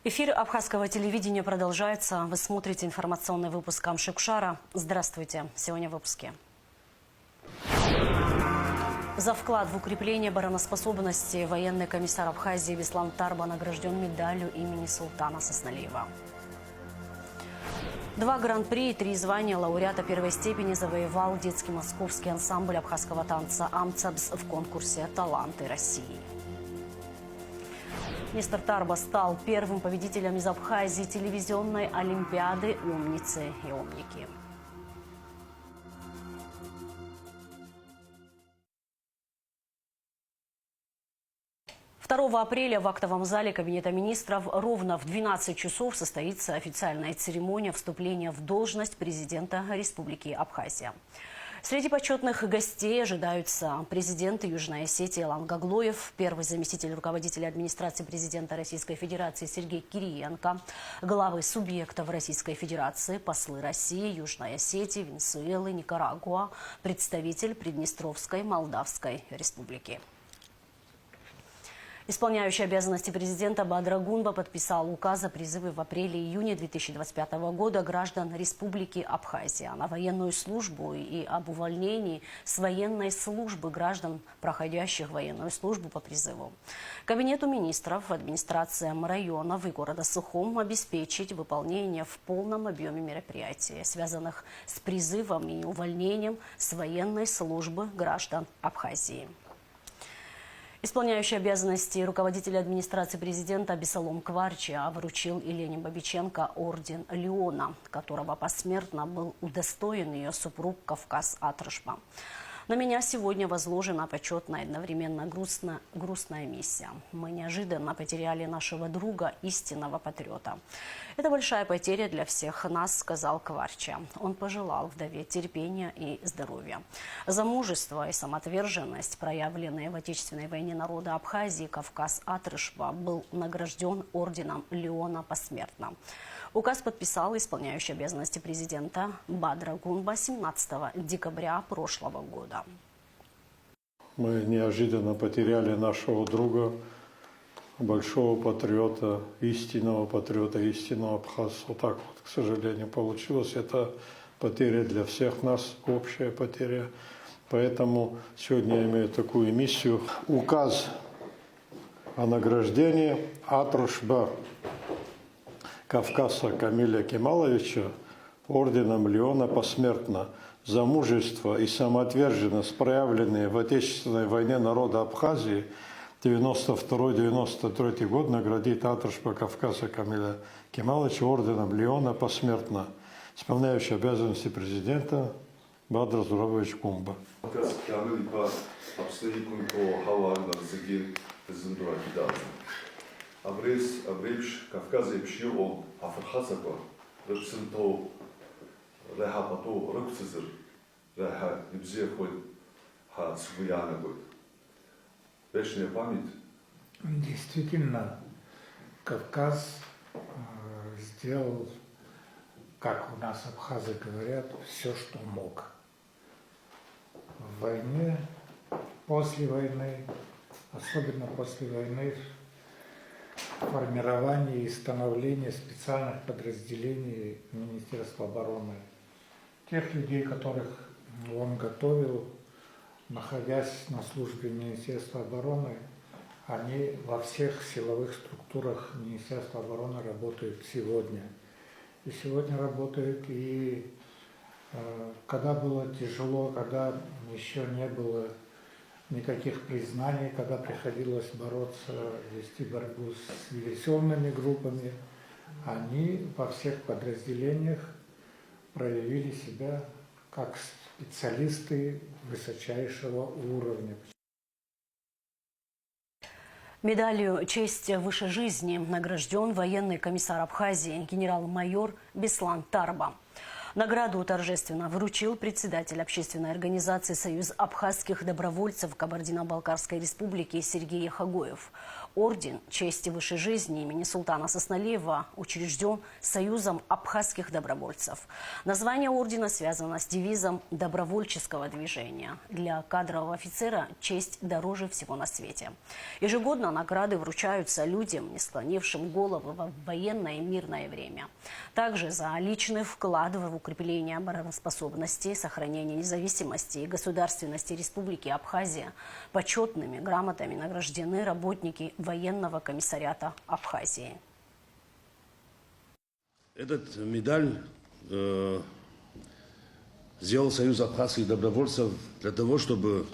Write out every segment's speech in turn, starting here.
Эфир абхазского телевидения продолжается. Вы смотрите информационный выпуск Амшикшара. Здравствуйте. Сегодня в выпуске. За вклад в укрепление обороноспособности военный комиссар Абхазии Беслан Тарба награжден медалью имени Султана Сосналиева. 2 гран-при и 3 звания лауреата первой степени завоевал детский московский ансамбль абхазского танца «Амцабс» в конкурсе «Таланты России». Мистер Тарба стал первым победителем из Абхазии телевизионной олимпиады «Умницы и умники». 2 апреля в актовом зале Кабинета министров ровно в 12 часов состоится официальная церемония вступления в должность президента Республики Абхазия. Среди почетных гостей ожидаются президент Южной Осетии Алан Гаглоев, первый заместитель руководителя администрации президента Российской Федерации Сергей Кириенко, главы субъектов Российской Федерации, послы России, Южной Осетии, Венесуэлы, Никарагуа, представитель Приднестровской Молдавской Республики. Исполняющий обязанности президента Бадра Гунба подписал указ о призыве в апреле-июне 2025 года граждан Республики Абхазия на военную службу и об увольнении с военной службы граждан, проходящих военную службу по призыву. Кабинету министров, администрациям районов и города Сухум обеспечить выполнение в полном объеме мероприятий, связанных с призывом и увольнением с военной службы граждан Абхазии. Исполняющий обязанности руководителя администрации президента Абисалом Кварча вручил Елене Бабиченко орден Леона, которого посмертно был удостоен ее супруг Кавказ Атрышба. На меня сегодня возложена почетная и одновременно грустная миссия. Мы неожиданно потеряли нашего друга, истинного патриота. Это большая потеря для всех нас, сказал Кварча. Он пожелал вдове терпения и здоровья. За мужество и самоотверженность, проявленные в Отечественной войне народа Абхазии, Кавказ Атрышба был награжден орденом Леона посмертно. Указ подписал исполняющий обязанности президента Бадра Гунба 17 декабря прошлого года. Мы неожиданно потеряли нашего друга, большого патриота, истинного абхазца. Вот так вот, к сожалению, получилось. Это потеря для всех нас, общая потеря. Поэтому сегодня я имею такую миссию. Указ о награждении Атрышба Кавказа Камиля Кемаловича орденом Леона посмертно за мужество и самоотверженность, проявленные в Отечественной войне народа Абхазии 92-93 год, наградит Атрышба Кавказа Камиля Кемаловича орденом Леона посмертно. Исполняющий обязанности президента Бадра Зурабович Гунба. Абрейш Кавказе пшио Афрхасако репсенто рехапато рукцизер реха ибзехой ха свуянагой. Вечная память. Действительно, Кавказ сделал, как у нас абхазы говорят, все, что мог. В войне, после войны, особенно после войны, формирование и становление специальных подразделений Министерства обороны. Тех людей, которых он готовил, находясь на службе Министерства обороны, они во всех силовых структурах Министерства обороны работают сегодня. И сегодня работают и когда было тяжело, когда еще не было никаких признаний, когда приходилось бороться, вести борьбу с диверсионными группами, они во всех подразделениях проявили себя как специалисты высочайшего уровня. Медалью «Честь выше жизни» награжден военный комиссар Абхазии генерал-майор Беслан Тарба. Награду торжественно вручил председатель общественной организации «Союз абхазских добровольцев Кабардино-Балкарской республики» Сергей Хагоев. Орден чести высшей жизни имени султана Сосналиева учрежден Союзом абхазских добровольцев. Название ордена связано с девизом добровольческого движения. Для кадрового офицера честь дороже всего на свете. Ежегодно награды вручаются людям, не склонившим головы в военное и мирное время. Также за личный вклад в укрепление обороноспособности, сохранение независимости и государственности Республики Абхазия почетными грамотами награждены работники военного комиссариата Абхазии. Этот медаль сделал Союз абхазских добровольцев для того, чтобы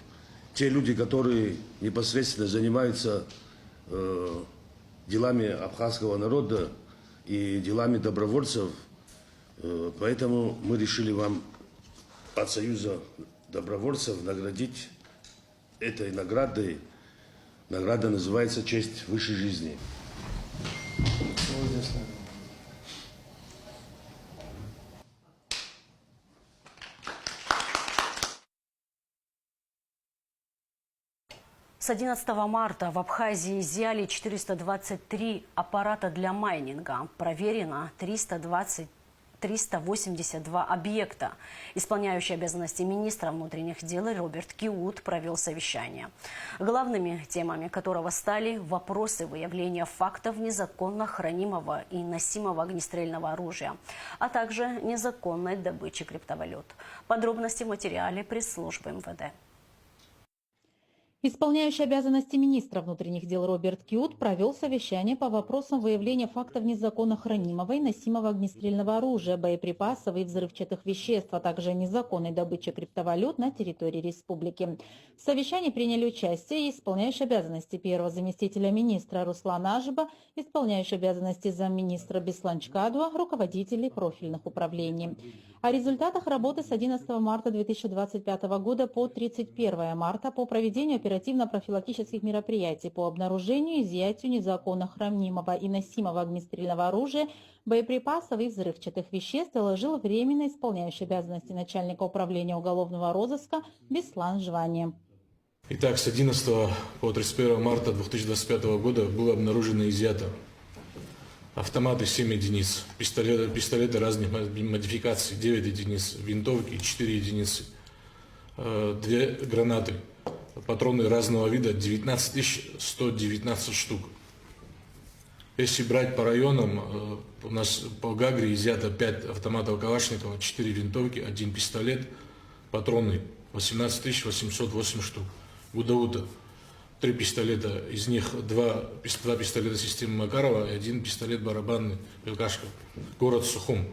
те люди, которые непосредственно занимаются делами абхазского народа и делами добровольцев, поэтому мы решили вам от Союза добровольцев наградить этой наградой. Награда называется «Честь высшей жизни». С 11 марта в Абхазии изъяли 423 аппарата для майнинга. Проверено 382 объекта. Исполняющий обязанности министра внутренних дел Роберт Киут провел совещание, главными темами которого стали вопросы выявления фактов незаконно хранимого и носимого огнестрельного оружия, а также незаконной добычи криптовалют. Подробности в материале пресс-службы МВД. Исполняющий обязанности министра внутренних дел Роберт Киут провел совещание по вопросам выявления фактов незаконно хранимого и носимого огнестрельного оружия, боеприпасов и взрывчатых веществ, а также незаконной добычи криптовалют на территории республики. В совещании приняли участие исполняющий обязанности первого заместителя министра Руслан Ажиба, исполняющий обязанности замминистра Беслан Чкадуа, руководители профильных управлений. О результатах работы с 11 марта 2025 года по 31 марта по проведению оперативно-профилактических мероприятий по обнаружению и изъятию незаконно хранимого и носимого огнестрельного оружия, боеприпасов и взрывчатых веществ доложил временно исполняющий обязанности начальника управления уголовного розыска Беслан Жвани. Итак, с 11 по 31 марта 2025 года было обнаружено и изъято автоматы 7 единиц, пистолеты разных модификаций 9 единиц, винтовки 4 единицы, 2 гранаты, патроны разного вида 19 119 штук. Если брать по районам, у нас по Гагре изъято 5 автоматов Калашникова, 4 винтовки, 1 пистолет, патроны 18 808 штук. Гудаута 3 пистолета, из них 2 пистолета системы Макарова и 1 пистолет барабанный ЛКшка. Город Сухум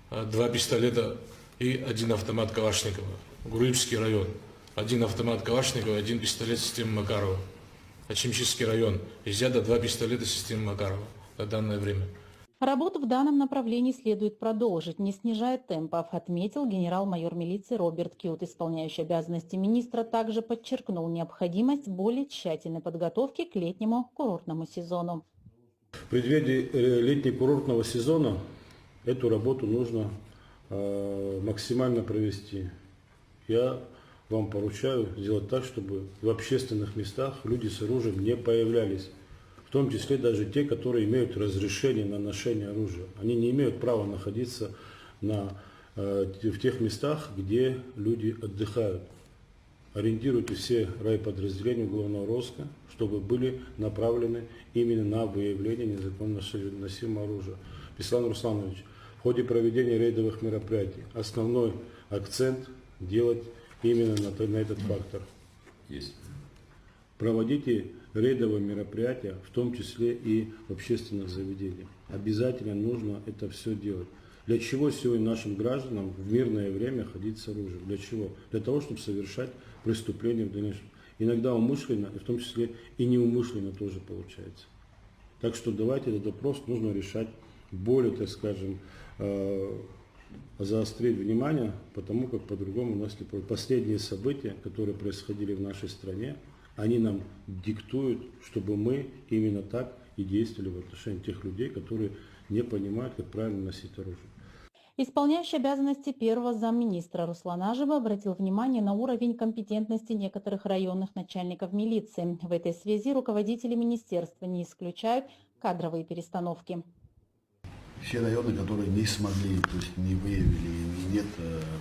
2 пистолета и 1 автомат Калашникова. Гурьевский район 1 автомат Калашникова, 1 пистолет системы Макарова. Ачимчийский район изъято 2 пистолета системы Макарова на данное время. Работу в данном направлении следует продолжить, не снижая темпов, отметил генерал-майор милиции Роберт Киут. Исполняющий обязанности министра также подчеркнул необходимость более тщательной подготовки к летнему курортному сезону. В преддверии летнего курортного сезона эту работу нужно максимально провести. Я вам поручаю сделать так, чтобы в общественных местах люди с оружием не появлялись. В том числе даже те, которые имеют разрешение на ношение оружия. Они не имеют права находиться в тех местах, где люди отдыхают. Ориентируйте все райподразделения уголовного розыска, чтобы были направлены именно на выявление незаконно носимого оружия. Беслан Русланович, в ходе проведения рейдовых мероприятий основной акцент делать именно на этот фактор. Есть. Проводите рейдовые мероприятия, в том числе и в общественных заведениях. Обязательно нужно это все делать. Для чего сегодня нашим гражданам в мирное время ходить с оружием? Для чего? Для того, чтобы совершать преступления в дальнейшем. Иногда умышленно, и в том числе и неумышленно тоже получается. Так что давайте этот вопрос нужно решать более, так скажем, заострить внимание, потому как по-другому у нас не будет. Последние события, которые происходили в нашей стране, они нам диктуют, чтобы мы именно так и действовали в отношении тех людей, которые не понимают, как правильно носить оружие. Исполняющий обязанности первого замминистра Руслан Ажева обратил внимание на уровень компетентности некоторых районных начальников милиции. В этой связи руководители министерства не исключают кадровые перестановки. Все районы, которые не смогли, то есть не выявили, нет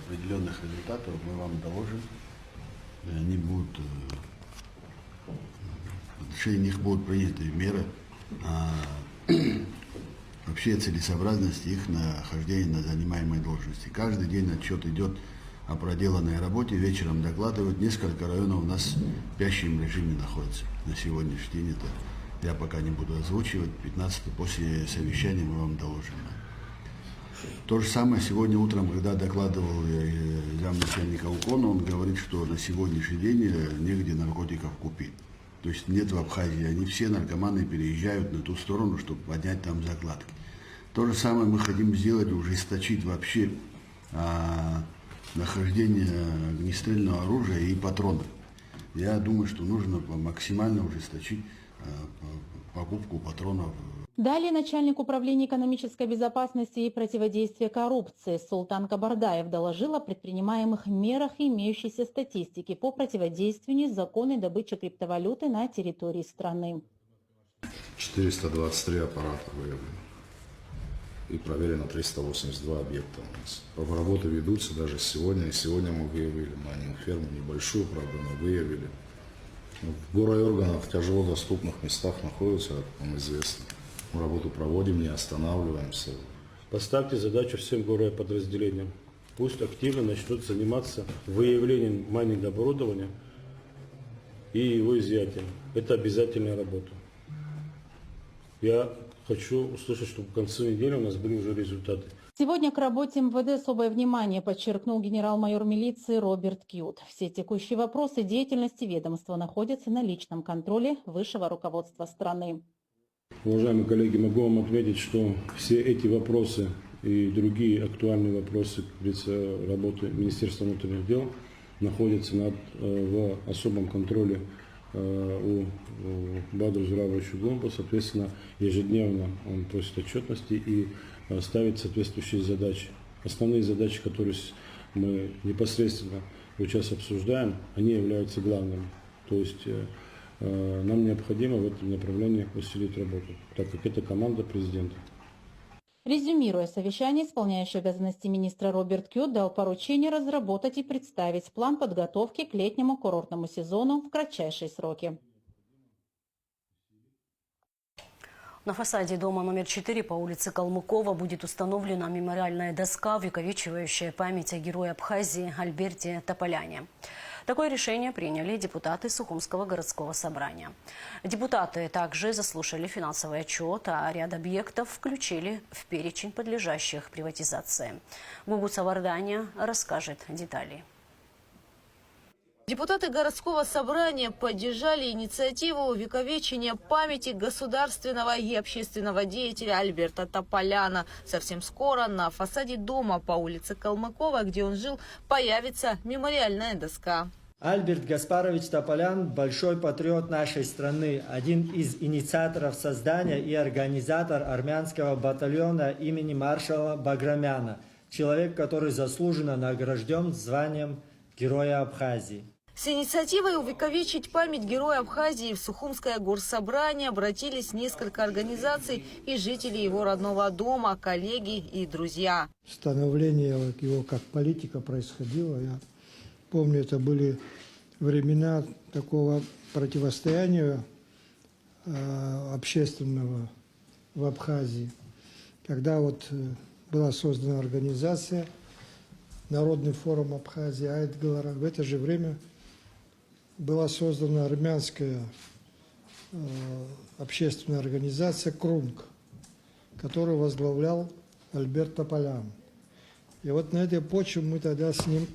определенных результатов, мы вам доложим. Они будут, в отношении них будут приняты меры. Вообще целесообразность их нахождения на занимаемой должности. Каждый день отчет идет о проделанной работе, вечером докладывают. Несколько районов у нас в спящем режиме находятся на сегодняшний день. Это я пока не буду озвучивать. 15 после совещания мы вам доложим. То же самое сегодня утром, когда докладывал замначальника уклона, он говорит, что на сегодняшний день негде наркотиков купить. То есть нет в Абхазии, они все наркоманы переезжают на ту сторону, чтобы поднять там закладки. То же самое мы хотим сделать, ужесточить вообще нахождение огнестрельного оружия и патронов. Я думаю, что нужно максимально ужесточить покупку патронов. Далее начальник управления экономической безопасности и противодействия коррупции Султан Кабардаев доложил о предпринимаемых мерах и имеющейся статистике по противодействию незаконной добыче криптовалюты на территории страны. 423 аппарата выявлено и проверено 382 объекта у нас. Работы ведутся даже сегодня. И сегодня мы выявили майнинг ферму, небольшую, правда, но выявили. В горорганах в тяжело доступных местах находятся, как вам известно. Мы работу проводим, не останавливаемся. Поставьте задачу всем подразделениям. Пусть активно начнут заниматься выявлением майнинг оборудования и его изъятием. Это обязательная работа. Я хочу услышать, чтобы к концу недели у нас были уже результаты. Сегодня к работе МВД особое внимание подчеркнул генерал-майор милиции Роберт Кьют. Все текущие вопросы деятельности ведомства находятся на личном контроле высшего руководства страны. Уважаемые коллеги, могу вам отметить, что все эти вопросы и другие актуальные вопросы, как говорится, работы Министерства внутренних дел находятся в особом контроле у Бадру Зуравовича Гломба. Соответственно, ежедневно он просит отчетности и ставит соответствующие задачи. Основные задачи, которые мы непосредственно сейчас обсуждаем, они являются главными. То есть нам необходимо в этом направлении усилить работу, так как это команда президента. Резюмируя совещание, исполняющий обязанности министра Роберт Кьют дал поручение разработать и представить план подготовки к летнему курортному сезону в кратчайшие сроки. На фасаде дома номер 4 по улице Калмыкова будет установлена мемориальная доска, увековечивающая память о герое Абхазии Альберте Тополяне. Такое решение приняли депутаты Сухумского городского собрания. Депутаты также заслушали финансовый отчет, а ряд объектов включили в перечень подлежащих приватизации. Гугу Савардания расскажет детали. Депутаты городского собрания поддержали инициативу увековечения памяти государственного и общественного деятеля Альберта Тополяна. Совсем скоро на фасаде дома по улице Калмыкова, где он жил, появится мемориальная доска. Альберт Гаспарович Тополян – большой патриот нашей страны, один из инициаторов создания и организатор армянского батальона имени маршала Баграмяна, человек, который заслуженно награжден званием Героя Абхазии. С инициативой увековечить память героя Абхазии в Сухумское горсобрание обратились несколько организаций и жители его родного дома, коллеги и друзья. Становление его как политика происходило. Я помню, это были времена такого противостояния общественного в Абхазии, когда вот была создана организация Народный форум Абхазии Айтгалара. В это же время была создана армянская общественная организация «Крунг», которую возглавлял Альберт Тополян. И вот на этой почве мы тогда с ним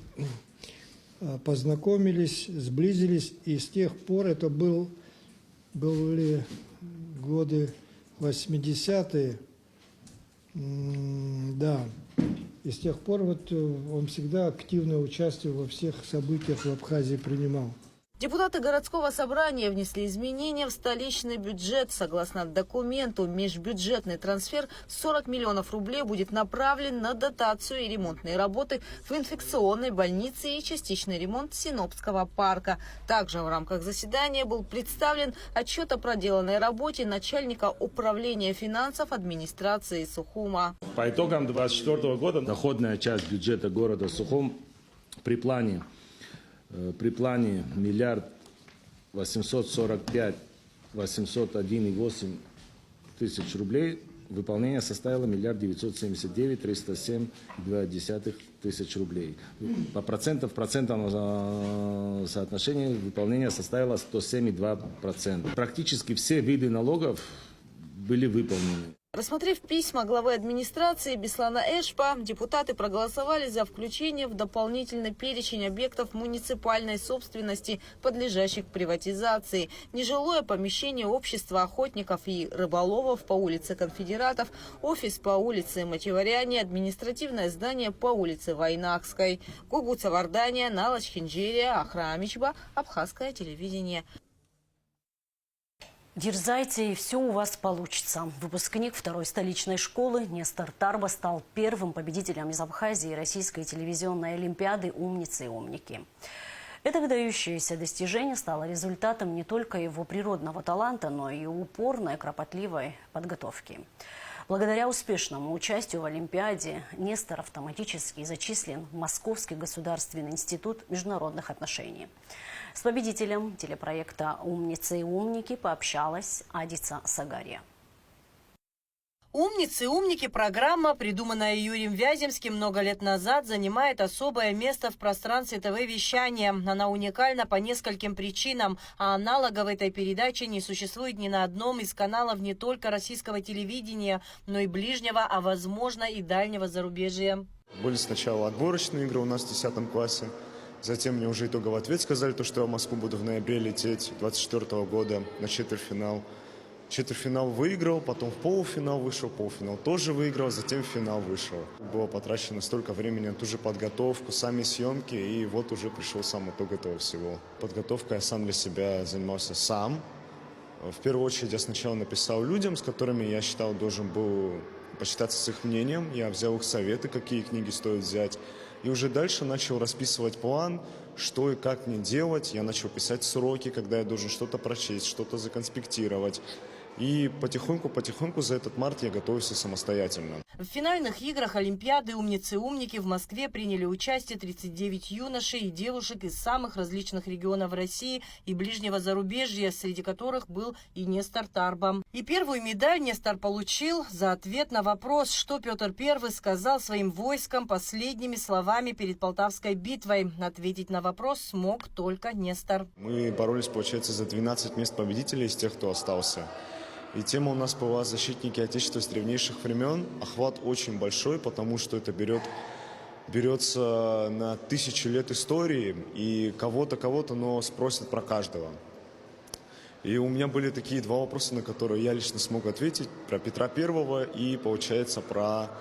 познакомились, сблизились, и с тех пор, это были годы 80-е, да, и с тех пор вот он всегда активное участие во всех событиях в Абхазии принимал. Депутаты городского собрания внесли изменения в столичный бюджет. Согласно документу, межбюджетный трансфер 40 миллионов рублей будет направлен на дотацию и ремонтные работы в инфекционной больнице и частичный ремонт Синопского парка. Также в рамках заседания был представлен отчет о проделанной работе начальника управления финансов администрации Сухума. По итогам 2024 года доходная часть бюджета города Сухум при плане 1 845 801,8 тысяч рублей, выполнение составило 1 979 307,2 тысяч рублей. В процентном соотношении выполнение составило 107,2%. Практически все виды налогов были выполнены. Рассмотрев письма главы администрации Беслана Эшпа, депутаты проголосовали за включение в дополнительный перечень объектов муниципальной собственности, подлежащих приватизации. Нежилое помещение общества охотников и рыболовов по улице Конфедератов, офис по улице Мачеваряне, административное здание по улице Войнахской. Гугуца Вардания, Налач Хинджерия, Ахрамичба, Абхазское телевидение. Дерзайте, и все у вас получится. Выпускник второй столичной школы Нестор Тарба стал первым победителем из Абхазии Российской телевизионной олимпиады «Умницы и умники». Это выдающееся достижение стало результатом не только его природного таланта, но и упорной, кропотливой подготовки. Благодаря успешному участию в Олимпиаде Нестор автоматически зачислен в Московский государственный институт международных отношений. С победителем телепроекта «Умницы и умники» пообщалась Адица Сагария. «Умницы и умники» – программа, придуманная Юрием Вяземским много лет назад, занимает особое место в пространстве ТВ-вещания. Она уникальна по нескольким причинам, а аналогов этой передачи не существует ни на одном из каналов не только российского телевидения, но и ближнего, а возможно и дальнего зарубежья. Были сначала отборочные игры у нас в 10 классе. Затем мне уже итоговый ответ сказали, что я в Москву буду в ноябре лететь 2024 года на четвертьфинал. Четвертьфинал выиграл, потом в полуфинал вышел, полуфинал тоже выиграл, затем в финал вышел. Было потрачено столько времени на ту же подготовку, сами съемки, и вот уже пришел сам итог этого всего. Подготовкой я сам для себя занимался сам. В первую очередь я сначала написал людям, с которыми я считал должен был посчитаться с их мнением. Я взял их советы, какие книги стоит взять. И уже дальше начал расписывать план, что и как мне делать. Я начал писать сроки, когда я должен что-то прочесть, что-то законспектировать. И потихоньку за этот март я готовился самостоятельно. В финальных играх Олимпиады «Умницы и умники» в Москве приняли участие 39 юношей и девушек из самых различных регионов России и ближнего зарубежья, среди которых был и Нестор Тарба. И первую медаль Нестор получил за ответ на вопрос, что Петр I сказал своим войскам последними словами перед Полтавской битвой. Ответить на вопрос смог только Нестор. Мы боролись, получается, за 12 мест победителей из тех, кто остался. И тема у нас была «Защитники Отечества с древнейших времен». Охват очень большой, потому что это берется на 1000 лет истории, и кого-то, но спросят про каждого. И у меня были такие два вопроса, на которые я лично смог ответить. Про Петра I и, получается, про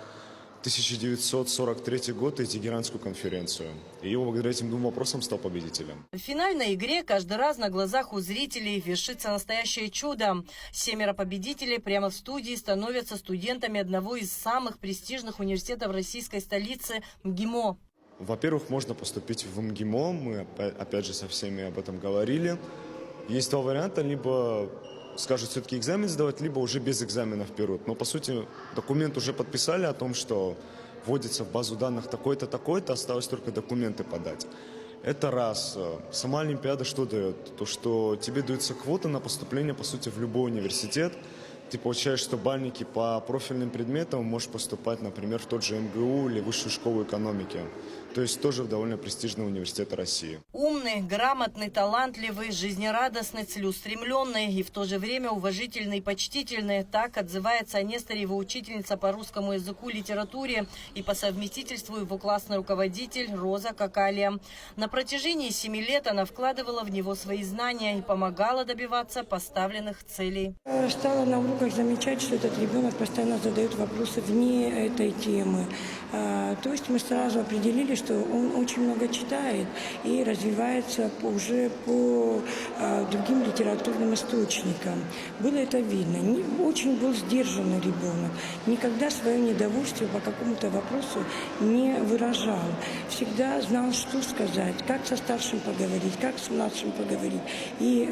1943 год и Тегеранскую конференцию. И благодаря этим двум вопросам стал победителем. В финальной игре каждый раз на глазах у зрителей вершится настоящее чудо. 7 победителей прямо в студии становятся студентами одного из самых престижных университетов российской столицы МГИМО. Во-первых, можно поступить в МГИМО. Мы, опять же, со всеми об этом говорили. Есть два варианта. Либо скажут все-таки экзамен сдавать, либо уже без экзаменов берут. Но, по сути, документ уже подписали о том, что вводится в базу данных такой-то, такой-то, осталось только документы подать. Это раз. Сама Олимпиада что дает? То, что тебе дается квота на поступление, по сути, в любой университет. Ты получаешь 100 бальники по профильным предметам, можешь поступать, например, в тот же МГУ или Высшую школу экономики. То есть тоже в довольно престижный университет России. Умный, грамотный, талантливый, жизнерадостный, целеустремленный и в то же время уважительный и почтительный. Так отзывается о Несторе его учительница по русскому языку и литературе и по совместительству его классный руководитель Роза Какалия. На протяжении 7 лет она вкладывала в него свои знания и помогала добиваться поставленных целей. Стала на как замечать, что этот ребенок постоянно задает вопросы вне этой темы. То есть мы сразу определили, что он очень много читает и развивается уже по другим литературным источникам. Было это видно. Очень был сдержанный ребенок. Никогда свое недовольствие по какому-то вопросу не выражал. Всегда знал, что сказать, как со старшим поговорить, как с младшим поговорить. И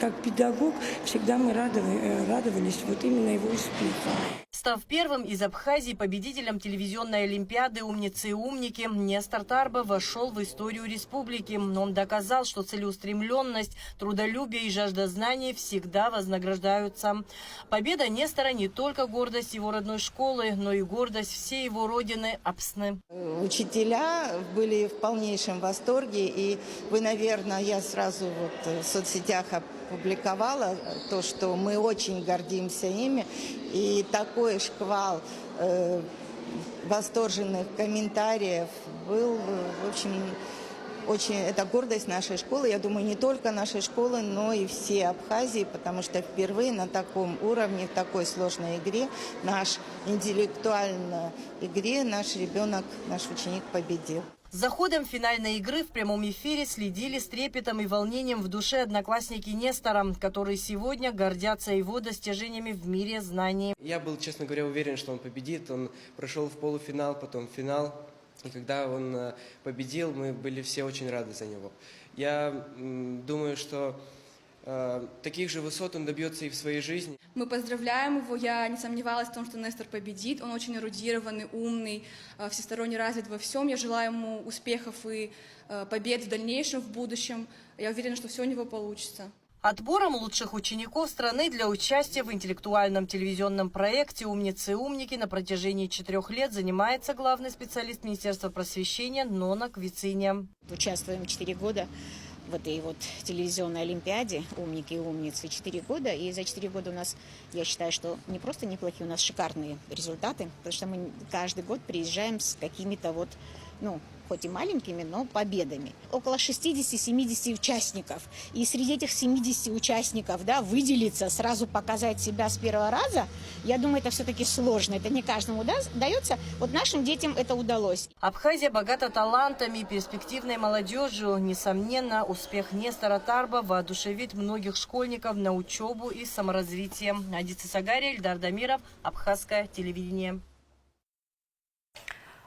как педагог всегда мы радовались вот именно его успеху. Став первым из Абхазии победителем телевизионной олимпиады «Умницы и умники», Нестор Тарба вошел в историю республики. Он доказал, что целеустремленность, трудолюбие и жажда знаний всегда вознаграждаются. Победа Нестора не только гордость его родной школы, но и гордость всей его родины Апсны. Учителя были в полнейшем восторге, и вы, наверное, я сразу в соцсетях опубликовала то, что мы очень гордимся ими, и такой шквал восторженных комментариев был, в общем, очень, это гордость нашей школы, я думаю, не только нашей школы, но и всей Абхазии, потому что впервые на таком уровне, в такой сложной игре, интеллектуальной игре наш ребенок, наш ученик победил. За ходом финальной игры в прямом эфире следили с трепетом и волнением в душе одноклассники Нестора, которые сегодня гордятся его достижениями в мире знаний. Я был, честно говоря, уверен, что он победит. Он прошел в полуфинал, потом в финал. И когда он победил, мы были все очень рады за него. Я думаю, что таких же высот он добьется и в своей жизни. Мы поздравляем его. Я не сомневалась в том, что Нестор победит. Он очень эрудированный, умный, всесторонне развит во всем. Я желаю ему успехов и побед в дальнейшем, в будущем. Я уверена, что все у него получится. Отбором лучших учеников страны для участия в интеллектуальном телевизионном проекте «Умницы и умники» на протяжении 4 лет занимается главный специалист Министерства просвещения Нона Квициня. Участвуем 4 года в этой вот телевизионной олимпиаде «Умники и умницы» 4 года. И за 4 года у нас, я считаю, что не просто неплохие, у нас шикарные результаты, потому что мы каждый год приезжаем с какими-то вот, хоть и маленькими, но победами. Около 60-70 участников. И среди этих 70 участников, выделиться, сразу показать себя с первого раза, я думаю, это все-таки сложно. Это не каждому дается. Вот нашим детям это удалось. Абхазия богата талантами и перспективной молодежью. Несомненно, успех Нестора Тарба воодушевит многих школьников на учебу и саморазвитие. Адиса Сагария, Ильдар Дамиров, Абхазское телевидение.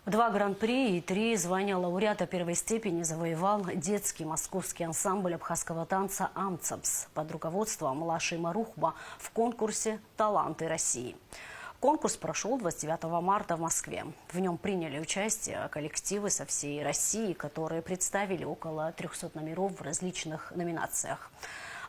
2 гран-при и 3 звания лауреата первой степени завоевал детский московский ансамбль абхазского танца «Амцабс» под руководством Лаши Марухба в конкурсе «Таланты России». Конкурс прошел 29 марта в Москве. В нем приняли участие коллективы со всей России, которые представили около 300 номеров в различных номинациях.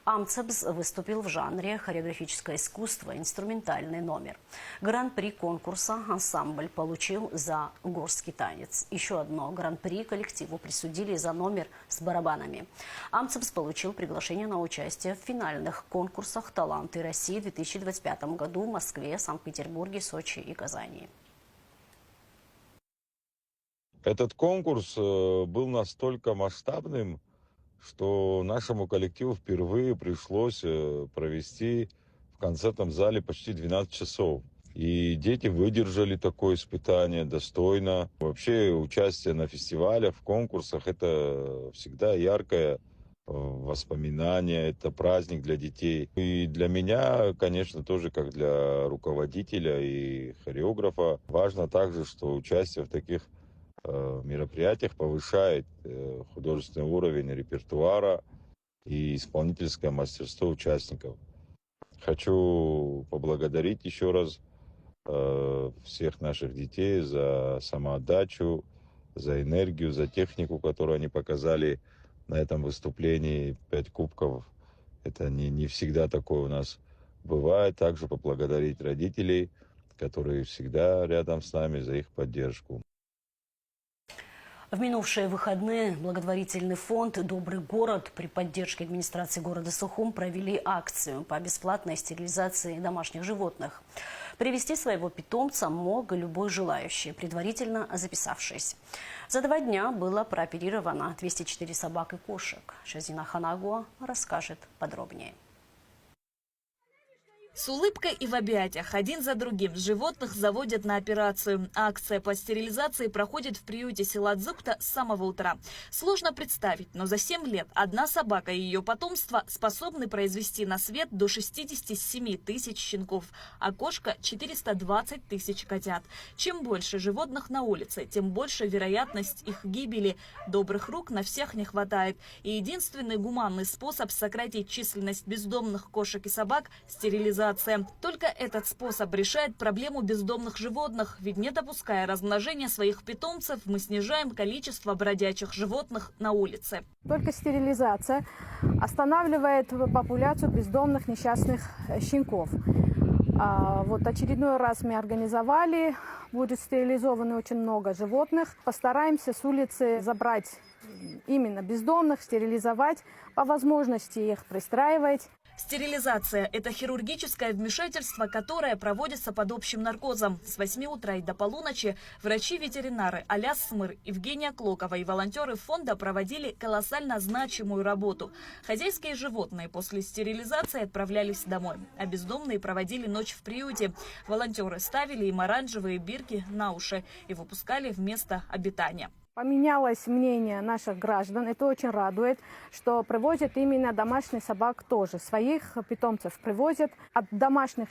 Амцабс выступил в жанре хореографическое искусство, инструментальный номер. Гран-при конкурса ансамбль получил за горский танец. Еще одно гран-при коллективу присудили за номер с барабанами. Амцабс получил приглашение на участие в финальных конкурсах «Таланты России» в 2025 году в Москве, Санкт-Петербурге, Сочи и Казани. Этот конкурс был настолько масштабным, что нашему коллективу впервые пришлось провести в концертном зале почти 12 часов. И дети выдержали такое испытание достойно. Вообще участие на фестивалях, в конкурсах – это всегда яркое воспоминание, это праздник для детей. И для меня, конечно, тоже как для руководителя и хореографа, важно также, что участие в таких мероприятиях повышает художественный уровень репертуара и исполнительское мастерство участников. Хочу поблагодарить еще раз всех наших детей за самоотдачу, за энергию, за технику, которую они показали на этом выступлении. 5 кубков. Это не всегда такое у нас бывает. Также поблагодарить родителей, которые всегда рядом с нами, за их поддержку. В минувшие выходные благотворительный фонд «Добрый город» при поддержке администрации города Сухум провели акцию по бесплатной стерилизации домашних животных. Привести своего питомца мог любой желающий, предварительно записавшись. За 2 дня было прооперировано 204 собак и кошек. Шазина Ханагуа расскажет подробнее. С улыбкой и в объятиях один за другим животных заводят на операцию. Акция по стерилизации проходит в приюте села Дзукта с самого утра. Сложно представить, но за 7 лет одна собака и ее потомство способны произвести на свет до 67 тысяч щенков, а кошка – 420 тысяч котят. Чем больше животных на улице, тем больше вероятность их гибели. Добрых рук на всех не хватает. И единственный гуманный способ сократить численность бездомных кошек и собак – стерилизация. Только этот способ решает проблему бездомных животных, ведь не допуская размножения своих питомцев, мы снижаем количество бродячих животных на улице. Только стерилизация останавливает популяцию бездомных несчастных щенков. Вот очередной раз мы организовали, будет стерилизовано очень много животных. Постараемся с улицы забрать именно бездомных, стерилизовать, по возможности их пристраивать. Стерилизация – это хирургическое вмешательство, которое проводится под общим наркозом. С 8 утра и до полуночи врачи-ветеринары Аляс Смыр, Евгения Клокова и волонтеры фонда проводили колоссально значимую работу. Хозяйские животные после стерилизации отправлялись домой, а бездомные проводили ночь в приюте. Волонтеры ставили им оранжевые бирки на уши и выпускали в место обитания. Поменялось мнение наших граждан. Это очень радует, что привозят именно домашних собак тоже. Своих питомцев привозят. От домашних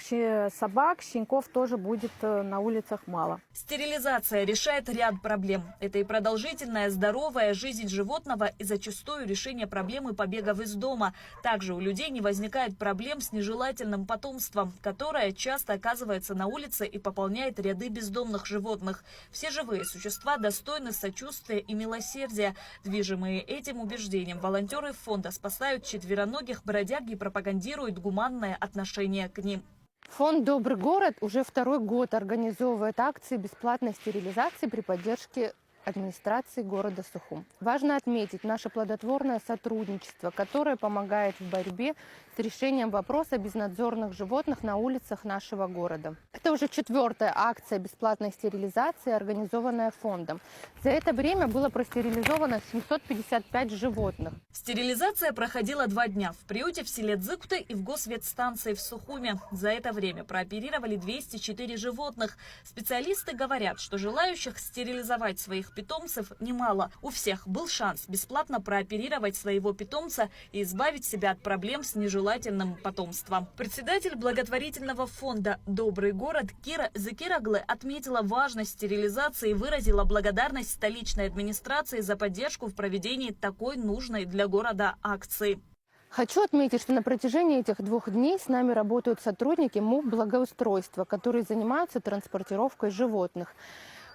собак, щенков тоже будет на улицах мало. Стерилизация решает ряд проблем. Это и продолжительная, здоровая жизнь животного, и зачастую решение проблемы побегов из дома. Также у людей не возникает проблем с нежелательным потомством, которое часто оказывается на улице и пополняет ряды бездомных животных. Все живые существа достойны сочувствия и милосердия. Движимые этим убеждением, волонтеры фонда спасают четвероногих бродяг и пропагандируют гуманное отношение к ним. Фонд «Добрый город» уже 2-й год организовывает акции бесплатной стерилизации при поддержке администрации города Сухум. Важно отметить наше плодотворное сотрудничество, которое помогает в борьбе с решением вопроса безнадзорных животных на улицах нашего города. Это уже 4-я акция бесплатной стерилизации, организованная фондом. За это время было простерилизовано 755 животных. Стерилизация проходила 2 дня в приюте в селе Дзукта и в госветстанции в Сухуме. За это время прооперировали 204 животных. Специалисты говорят, что желающих стерилизовать своих питомцев немало. У всех был шанс бесплатно прооперировать своего питомца и избавить себя от проблем с нежелательным потомством. Председатель благотворительного фонда «Добрый город» Кира Зекирагле отметила важность стерилизации и выразила благодарность столичной администрации за поддержку в проведении такой нужной для города акции. Хочу отметить, что на протяжении этих 2 дней с нами работают сотрудники МУП благоустройства, которые занимаются транспортировкой животных.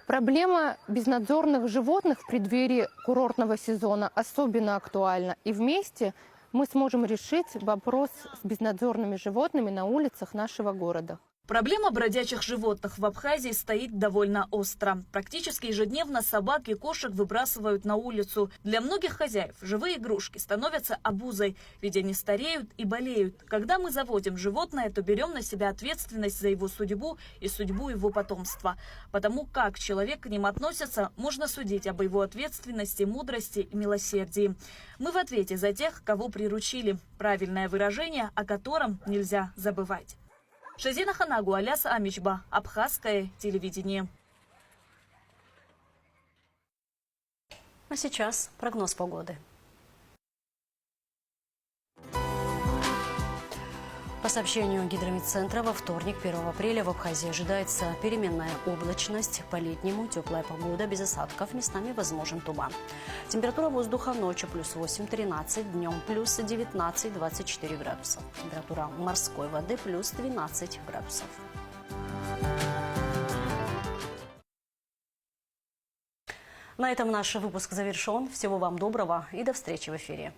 Проблема безнадзорных животных в преддверии курортного сезона особенно актуальна. И вместе мы сможем решить вопрос с безнадзорными животными на улицах нашего города. Проблема бродячих животных в Абхазии стоит довольно остро. Практически ежедневно собак и кошек выбрасывают на улицу. Для многих хозяев живые игрушки становятся обузой, ведь они стареют и болеют. Когда мы заводим животное, то берем на себя ответственность за его судьбу и судьбу его потомства. Потому как человек к ним относится, можно судить об его ответственности, мудрости и милосердии. Мы в ответе за тех, кого приручили. Правильное выражение, о котором нельзя забывать. Шазина Ханагу, Аляс Амичба, Абхазское телевидение. А сейчас прогноз погоды. По сообщению Гидрометцентра, во вторник, 1 апреля, в Абхазии ожидается переменная облачность, по-летнему теплая погода, без осадков, местами возможен туман. Температура воздуха ночью плюс 8-13, днем плюс 19-24 градусов. Температура морской воды плюс 12 градусов. На этом наш выпуск завершен. Всего вам доброго и до встречи в эфире.